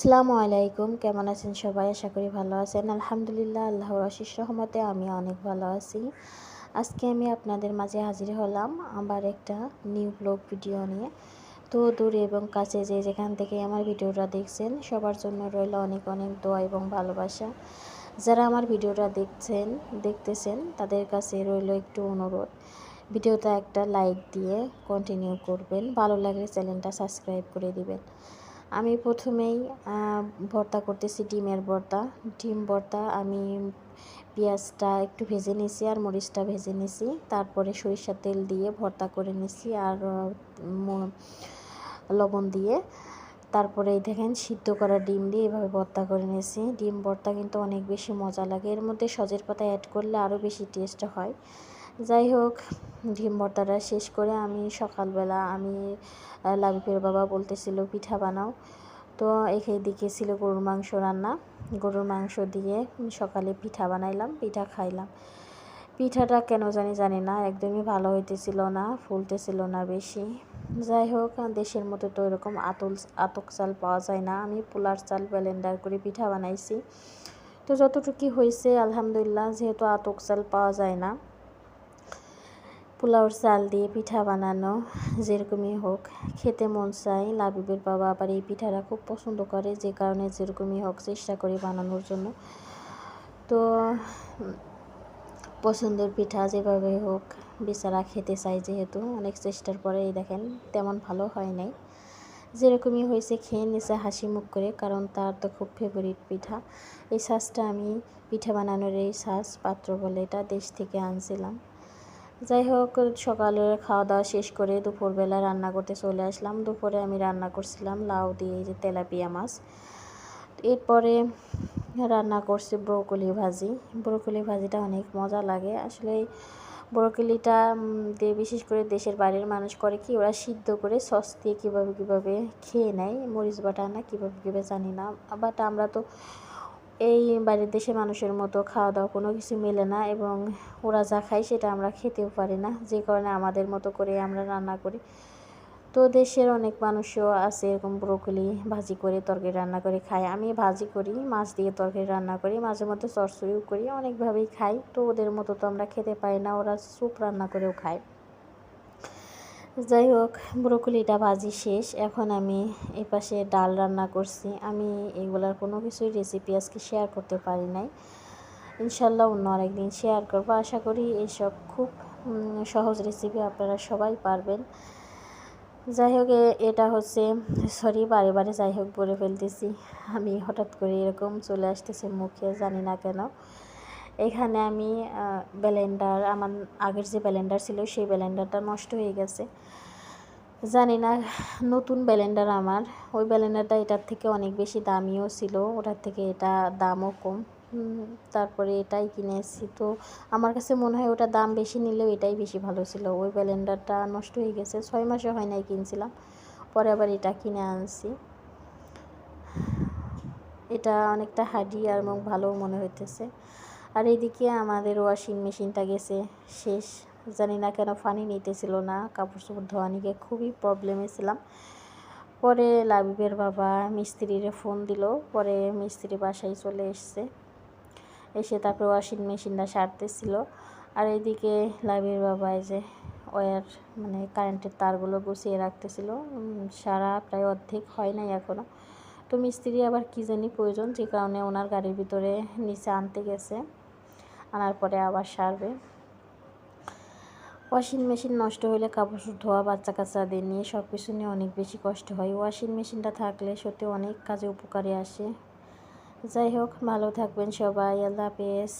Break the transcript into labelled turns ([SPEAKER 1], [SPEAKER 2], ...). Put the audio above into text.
[SPEAKER 1] আসসালামু আলাইকুম, কেমন আছেন সবাই? আশা করি ভালো আছেন। আলহামদুলিল্লাহ, আল্লাহর অশেষ রহমতে আমি অনেক ভালো আছি। আজকে আমি আপনাদের মাঝে হাজির হলাম আবার একটা নিউ ব্লগ ভিডিও নিয়ে। তো দূরে এবং কাছে যে যেখান থেকে আমার ভিডিওটা দেখছেন সবার জন্য রইল অনেক অনেক দোয়া এবং ভালোবাসা। যারা আমার ভিডিওটা দেখতেছেন তাদের কাছে রইল একটু অনুরোধ, ভিডিওটা একটা লাইক দিয়ে কন্টিনিউ করবেন, ভালো লাগলে চ্যানেলটা সাবস্ক্রাইব করে দিবেন। আমি প্রথমেই ভর্তা করতেছি, ডিমের ভর্তা। ডিম ভর্তা আমি পেঁয়াজটা একটু ভেজে নিয়েছি আর মরিচটা ভেজে নিয়েছি, তারপরে সরিষার তেল দিয়ে ভর্তা করে নিয়েছি আর লবণ দিয়ে। তারপরে এই দেখেন সিদ্ধ করা ডিম দিয়ে এভাবে ভর্তা করে নিয়েছি। ডিম ভর্তা কিন্তু অনেক বেশি মজা লাগে, এর মধ্যে সজের পাতা অ্যাড করলে আরও বেশি টেস্ট হয়। যাই হোক, ডিম ভর্তাটা শেষ করে আমি সকালবেলা লাবিবের বাবা বলতেছিল পিঠা বানাও, তো এদিকে ছিল গরুর মাংস রান্না। গরুর মাংস দিয়ে সকালে পিঠা বানাইলাম, পিঠা খাইলাম। পিঠাটা কেন জানি না একদমই ভালো হইতেছিল না, ফুলতেছিল না বেশি। যাই হোক, দেশের মতো তো এরকম আতক চাল পাওয়া যায় না, আমি পোলার চাল ব্লেন্ডার করে পিঠা বানাইছি। তো যতটুকু হয়েছে আলহামদুলিল্লাহ, যেহেতু আতক চাল পাওয়া যায় না, পোলাওর চাল দিয়ে পিঠা বানানো যেরকমই হোক খেতে মন চায়। লাবিবের বাবা আবার এই পিঠাটা খুব পছন্দ করে, যে কারণে যেরকমই হোক চেষ্টা করি বানানোর জন্য। তো পছন্দের পিঠা যেভাবে হোক বেচারা খেতে চাই, যেহেতু অনেক চেষ্টার পরে এই দেখেন তেমন ভালো হয় নাই, যেরকমই হয়েছে খেয়ে নিছে হাসি মুখ করে, কারণ তার তো খুব ফেভারিট পিঠা। এই সাজটা আমি পিঠা বানানোর এই সাজ পাত্র বলে এটা দেশ থেকে আনছিলাম। যাই হোক, সকালের খাওয়া দাওয়া শেষ করে দুপুরবেলা রান্না করতে চলে আসলাম। দুপুরে আমি রান্না করছিলাম লাউ দিয়ে, এই যে তেলাপিয়া মাছ। এরপরে রান্না করছি ব্রোকলি ভাজি। ব্রোকলি ভাজিটা অনেক মজা লাগে আসলে। ব্রোকলিটা দিয়ে বিশেষ করে দেশের বাইরের মানুষ করে কি, ওরা সিদ্ধ করে সস দিয়ে কীভাবে খেয়ে নেয়, মরিচ বাটা না কীভাবে জানি না। বাট আমরা তো এই বাইরের দেশের মানুষের মতো খাওয়া দাওয়া কোনো কিছু মেলে না, এবং ওরা যা খায় সেটা আমরা খেতেও পারি না, যে কারণে আমাদের মতো করে আমরা রান্না করি। তো দেশের অনেক মানুষও আছে এরকম ব্রোকলি ভাজি করে তরকারি রান্না করে খায়। আমি ভাজি করি, মাছ দিয়ে তরকারি রান্না করি, মাঝে মধ্যে চচ্চড়িও করি, অনেকভাবেই খাই। তো ওদের মতো তো আমরা খেতে পারি না, ওরা স্যুপ রান্না করেও খায়। যাই হোক, ব্রোকলিটা ভাজি শেষ, এখন আমি এই পাশে ডাল রান্না করছি। আমি এগুলার কোনো কিছুই রেসিপি আজকে শেয়ার করতে পারি নাই, ইনশাল্লাহ অন্য আরেকদিন শেয়ার করবো। আশা করি এইসব খুব সহজ রেসিপি আপনারা সবাই পারবেন। যাই হোক, এটা হচ্ছে বারে যাই হোক বলে ফেলতেছি, আমি হঠাৎ করে এরকম চলে আসতেছে মুখে, জানি না কেন। এখানে আমি ব্লেন্ডার, আমার আগের যে ব্লেন্ডার ছিল সেই ব্লেন্ডারটা নষ্ট হয়ে গেছে, জানি না। নতুন ব্লেন্ডার আমার, ওই ব্লেন্ডারটা এটার থেকে অনেক বেশি দামিও ছিল, ওটার থেকে এটা দামও কম। তারপরে এটাই কিনেছি। তো আমার কাছে মনে হয় ওটা দাম বেশি নিলেও এটাই বেশি ভালো ছিল। ওই ব্লেন্ডারটা নষ্ট হয়ে গেছে, 6 মাসও হয় নাই কিনছিলাম, পরে আবার এটা কিনে আনছি। এটা অনেকটা হার্ডি আর এবং ভালোও মনে হইতেছে। আর এইদিকে আমাদের ওয়াশিং মেশিনটা গেছে শেষ, জানি না কেন পানি নিতেছিল না, কাপড় চোপড় ধোয়া নিয়ে খুবই প্রবলেমে ছিলাম। পরে লাবিবের বাবা মিস্ত্রিরে ফোন দিল, পরে মিস্ত্রি বাসায় চলে এসে তারপরে ওয়াশিং মেশিনটা সারতেছিল। আর এইদিকে লাবিবের বাবা এই যে ওয়্যার মানে কারেন্টের তারগুলো গুছিয়ে রাখতেছিল, সারা প্রায় অর্ধেক হয় নাই এখনও। তো মিস্ত্রি আবার কী জানি প্রয়োজন, যে কারণে ওনার গাড়ির ভিতরে নিচে আনতে গেছে, আনার পরে আবার সারবে। ওয়াশিং মেশিন নষ্ট হলে কাপড় ধোয়া, বাচ্চা কাচ্চাদের নিয়ে সব কিছু নিয়ে অনেক বেশি কষ্ট হয়। ওয়াশিং মেশিনটা থাকলে সত্যি অনেক কাজে উপকারে আসে। যাই হোক, ভালো থাকবেন সবাই, আল্লাহ হাফেজ।